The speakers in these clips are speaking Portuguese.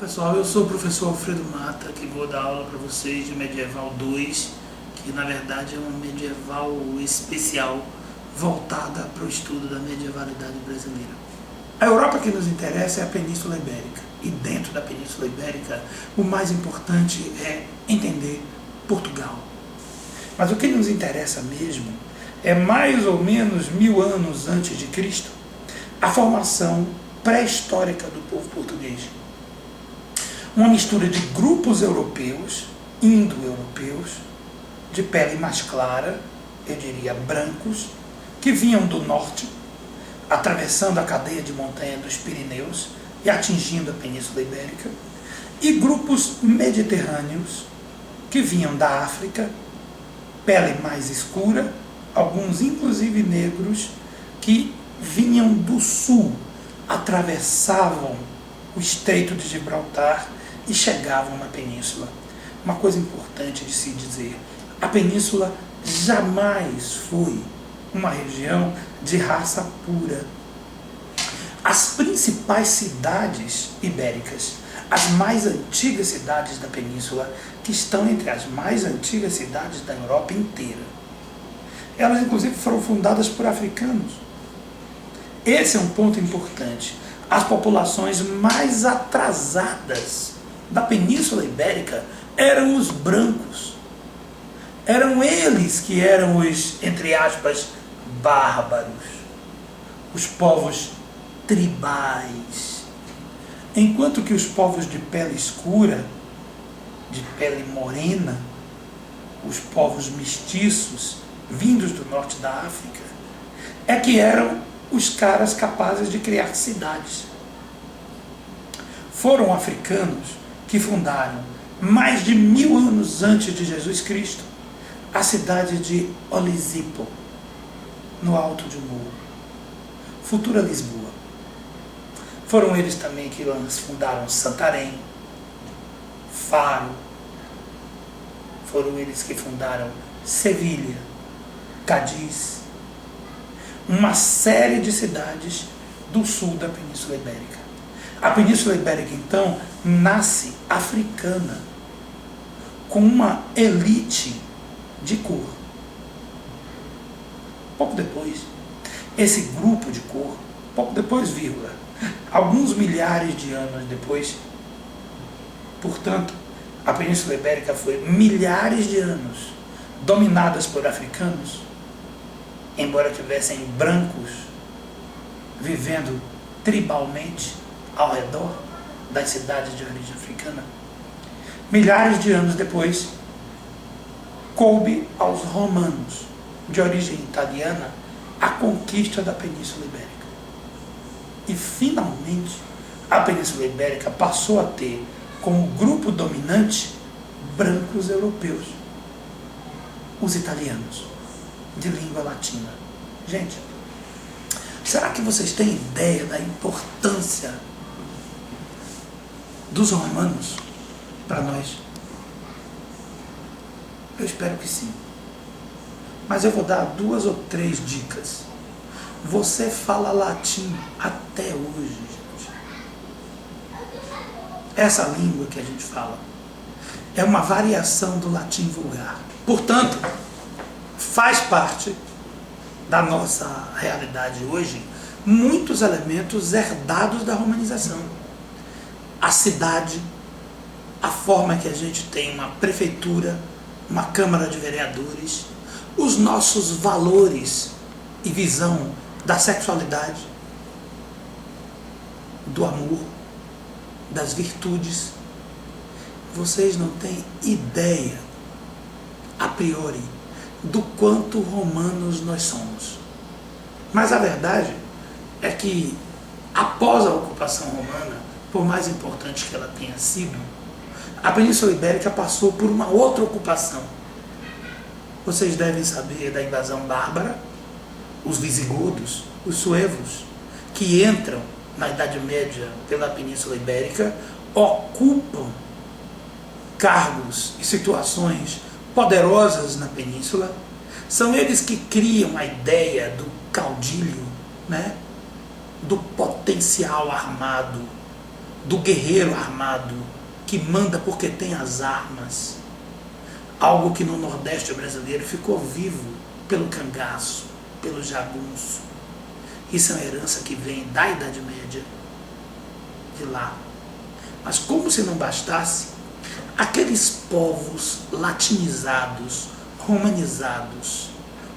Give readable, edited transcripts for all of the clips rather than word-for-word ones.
Pessoal, eu sou o professor Alfredo Mata, que vou dar aula para vocês de Medieval 2, que na verdade é uma medieval especial voltada para o estudo da medievalidade brasileira. A Europa que nos interessa é a Península Ibérica, e dentro da Península Ibérica o mais importante é entender Portugal. Mas o que nos interessa mesmo é mais ou menos 1000 anos antes de Cristo, a formação pré-histórica do povo português. Uma mistura de grupos europeus, indo-europeus, de pele mais clara, eu diria brancos, que vinham do norte, atravessando a cadeia de montanha dos Pirineus e atingindo a Península Ibérica, e grupos mediterrâneos, que vinham da África, pele mais escura, alguns inclusive negros, que vinham do sul, atravessavam o Estreito de Gibraltar e chegavam na península. Uma coisa importante de se dizer: a península jamais foi uma região de raça pura. As principais cidades ibéricas, as mais antigas cidades da península, que estão entre as mais antigas cidades da Europa inteira, elas inclusive foram fundadas por africanos. Esse é um ponto importante. As populações mais atrasadas da Península Ibérica eram os brancos. Eram eles que eram os, entre aspas, bárbaros, os povos tribais. Enquanto que os povos de pele escura, de pele morena, os povos mestiços, vindos do norte da África, é que eram os caras capazes de criar cidades. Foram africanos que fundaram, mais de 1000 anos antes de Jesus Cristo, a cidade de Olisipo, no alto de um morro, futura Lisboa. Foram eles também que fundaram Santarém, Faro. Foram eles que fundaram Sevilha, Cádiz, uma série de cidades do sul da Península Ibérica. A Península Ibérica, então, nasce africana, com uma elite de cor. Pouco depois, esse grupo de cor, pouco depois, vírgula, alguns milhares de anos depois, portanto, a Península Ibérica foi milhares de anos dominadas por africanos, embora tivessem brancos vivendo tribalmente ao redor das cidades de origem africana. Milhares de anos depois, coube aos romanos, de origem italiana, a conquista da Península Ibérica. E, finalmente, a Península Ibérica passou a ter como grupo dominante brancos europeus, os italianos, de língua latina. Gente, será que vocês têm ideia da importância dos romanos para nós? Eu espero que sim. Mas eu vou dar 2 ou 3 dicas. Você fala latim até hoje, gente. Essa língua que a gente fala é uma variação do latim vulgar. Portanto, faz parte da nossa realidade hoje muitos elementos herdados da romanização. A cidade, a forma que a gente tem uma prefeitura, uma Câmara de Vereadores, os nossos valores e visão da sexualidade, do amor, das virtudes. Vocês não têm ideia, a priori, do quanto romanos nós somos. Mas a verdade é que, após a ocupação romana, por mais importante que ela tenha sido, a Península Ibérica passou por uma outra ocupação. Vocês devem saber da invasão bárbara, os visigodos, os suevos, que entram na Idade Média pela Península Ibérica, ocupam cargos e situações poderosas na península. São eles que criam a ideia do caudilho, né? Do potencial armado, do guerreiro armado que manda porque tem as armas. Algo que no Nordeste brasileiro ficou vivo pelo cangaço, pelo jagunço. Isso é uma herança que vem da Idade Média, de lá. Mas como se não bastasse, aqueles povos latinizados, romanizados,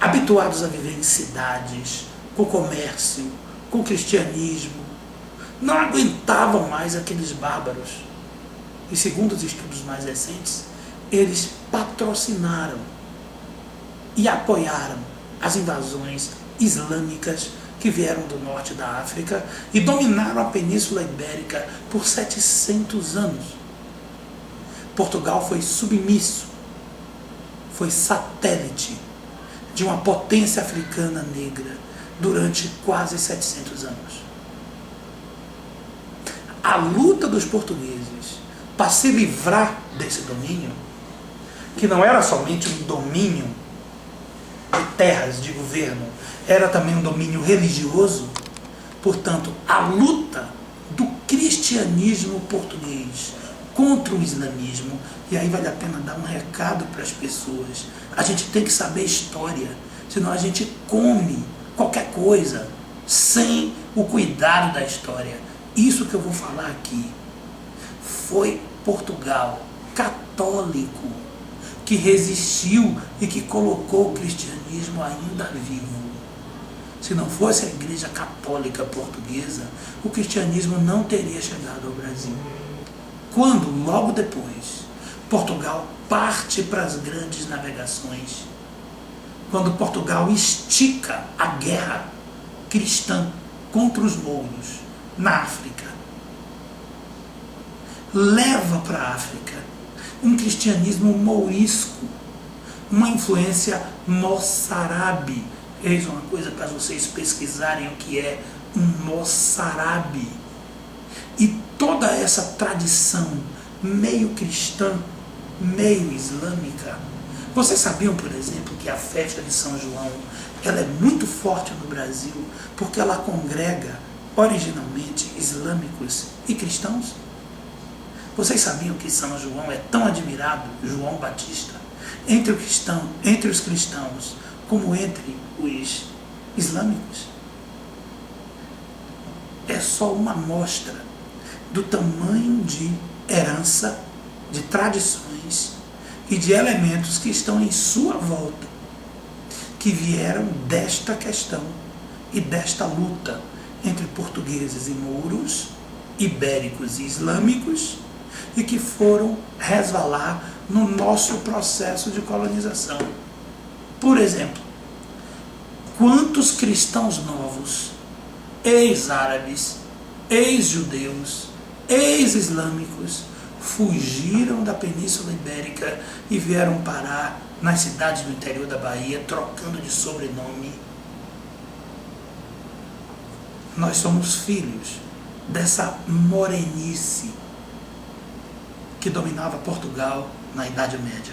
habituados a viver em cidades, com comércio, com cristianismo, não aguentavam mais aqueles bárbaros. E segundo os estudos mais recentes, eles patrocinaram e apoiaram as invasões islâmicas que vieram do norte da África e dominaram a Península Ibérica por 700 anos. Portugal foi submisso, foi satélite de uma potência africana negra durante quase 700 anos. A luta dos portugueses para se livrar desse domínio, que não era somente um domínio de terras, de governo, era também um domínio religioso. Portanto, a luta do cristianismo português contra o islamismo, e aí vale a pena dar um recado para as pessoas. A gente tem que saber história, senão a gente come qualquer coisa sem o cuidado da história. Isso que eu vou falar aqui foi Portugal católico que resistiu e que colocou o cristianismo ainda vivo. Se não fosse a Igreja Católica Portuguesa, o cristianismo não teria chegado ao Brasil. Quando, logo depois, Portugal parte para as grandes navegações, quando Portugal estica a guerra cristã contra os mouros na África, leva para a África um cristianismo mourisco, uma influência moçarabe. Eis uma coisa para vocês pesquisarem o que é um moçarabe. E toda essa tradição meio cristã, meio islâmica. Vocês sabiam, por exemplo, que a festa de São João ela é muito forte no Brasil porque ela congrega originalmente islâmicos e cristãos? Vocês sabiam que São João é tão admirado, João Batista, entre os cristãos como entre os islâmicos? É só uma amostra do tamanho de herança, de tradições e de elementos que estão em sua volta, que vieram desta questão e desta luta entre portugueses e mouros, ibéricos e islâmicos, e que foram resvalar no nosso processo de colonização. Por exemplo, quantos cristãos novos, ex-árabes, ex-judeus, ex-islâmicos, fugiram da Península Ibérica e vieram parar nas cidades do interior da Bahia, trocando de sobrenome? Nós somos filhos dessa morenice que dominava Portugal na Idade Média.